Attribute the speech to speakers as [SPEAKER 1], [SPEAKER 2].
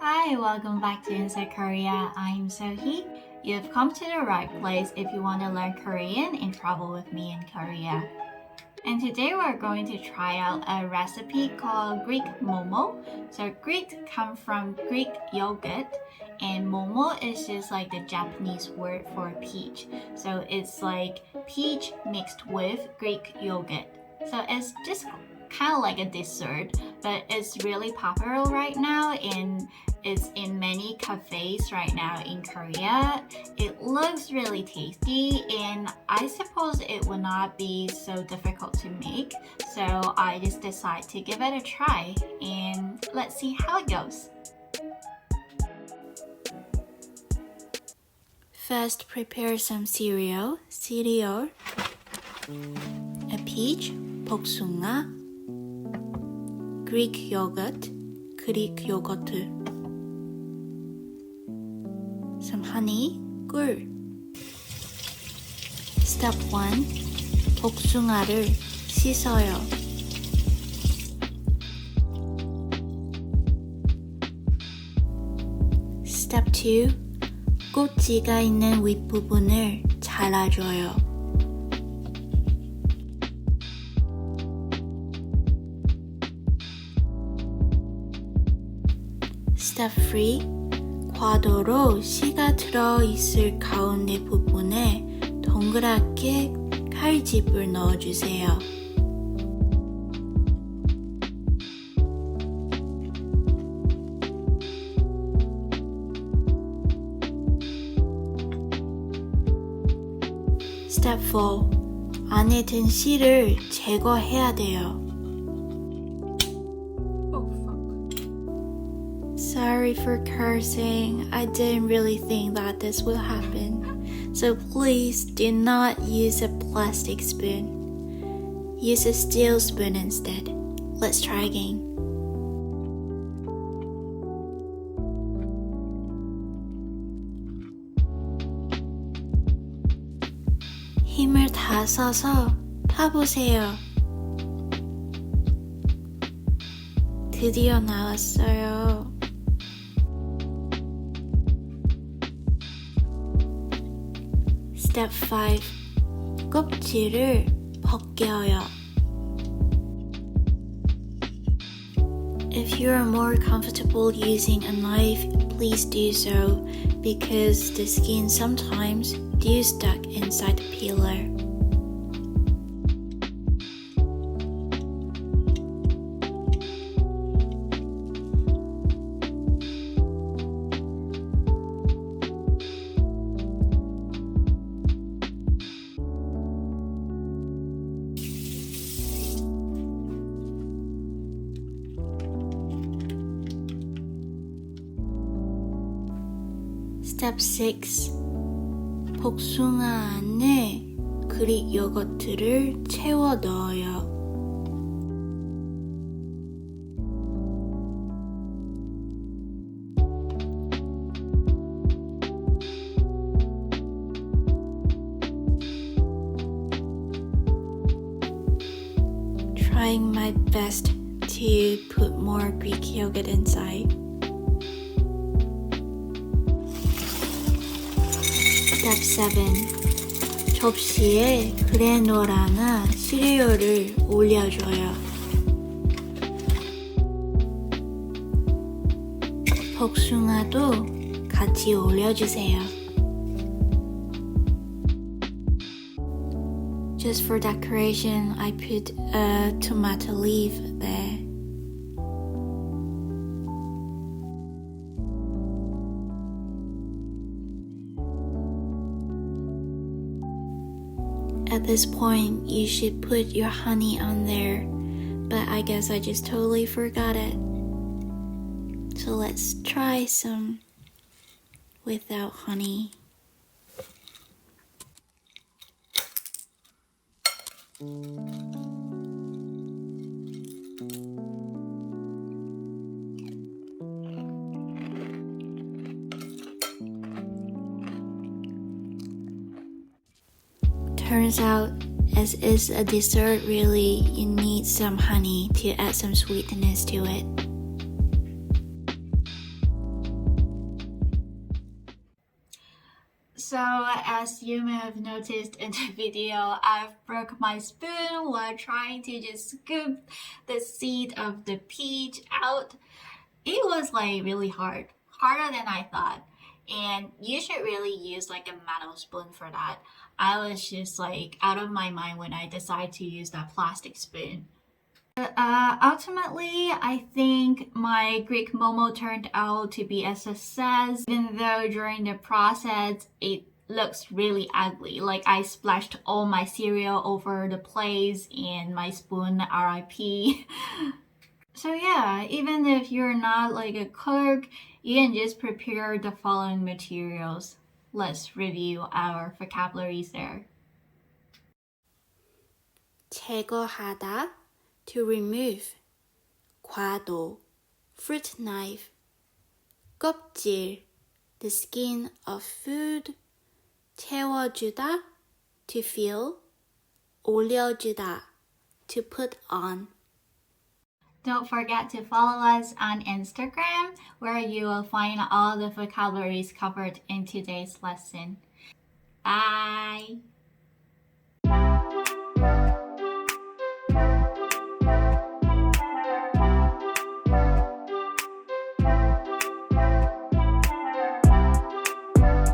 [SPEAKER 1] Hi, welcome back to INSSA Korea. I'm Sohee. You've come to the right place if you want to learn Korean and travel with me in Korea. And today we're going to try out a recipe called Greek Momo. So Greek comes from Greek yogurt and Momo is just like the Japanese word for peach. So it's like peach mixed with Greek yogurt. So it's just kind of like a dessert, but it's really popular right now and it's in many cafes right now in Korea. It looks really tasty and I suppose it would not be so difficult to make. So I just decided to give it a try and let's see how it goes. First, prepare some cereal, a peach, 복숭아, Greek yogurt, some honey, 꿀. Step 1. 복숭아를 씻어요. Step 2. 꼭지가 있는 윗부분을 잘라줘요. Step 3. 과도로 씨가 들어있을 가운데 부분에 동그랗게 칼집을 넣어주세요. Step 4. 안에 든 씨를 제거해야 돼요. Sorry for cursing. I didn't really think that this would happen. So please do not use a plastic spoon. Use a steel spoon instead. Let's try again. 힘을 다 써서 타보세요. 드디어 나왔어요. Step 5. 껍질을 벗겨요. If you are more comfortable using a knife, please do so because the skin sometimes do stuck inside the peeler. Step 6. 복숭아 안에 그릭 요거트를 채워 넣어요. Trying my best to put more Greek yogurt inside. Step 7. 접시에 그래놀라나 시리얼을 올려줘요. 복숭아도 같이 올려주세요. Just for decoration, I put a tomato leaf there. At this point, you should put your honey on there, but I guess I just totally forgot it. So let's try some without honey. Turns out, as it's a dessert really, you need some honey to add some sweetness to it. So, as you may have noticed in the video, I've broke my spoon while trying to just scoop the seed of the peach out. It was like really hard, harder than I thought. And you should really use like a metal spoon for that. I was just like out of my mind when I decided to use that plastic spoon. Ultimately, I think my Greek Momo turned out to be a success, even though during the process it looks really ugly. Like I splashed all my cereal over the place and my spoon RIP. So yeah, even if you're not like a cook, you can just prepare the following materials. Let's review our vocabularies there.
[SPEAKER 2] 제거하다, to remove. 과도, fruit knife. 껍질, the skin of food. 채워주다, to fill. 올려주다, to put on.
[SPEAKER 1] Don't forget to follow us on Instagram, where you will find all the vocabularies covered in today's lesson. Bye!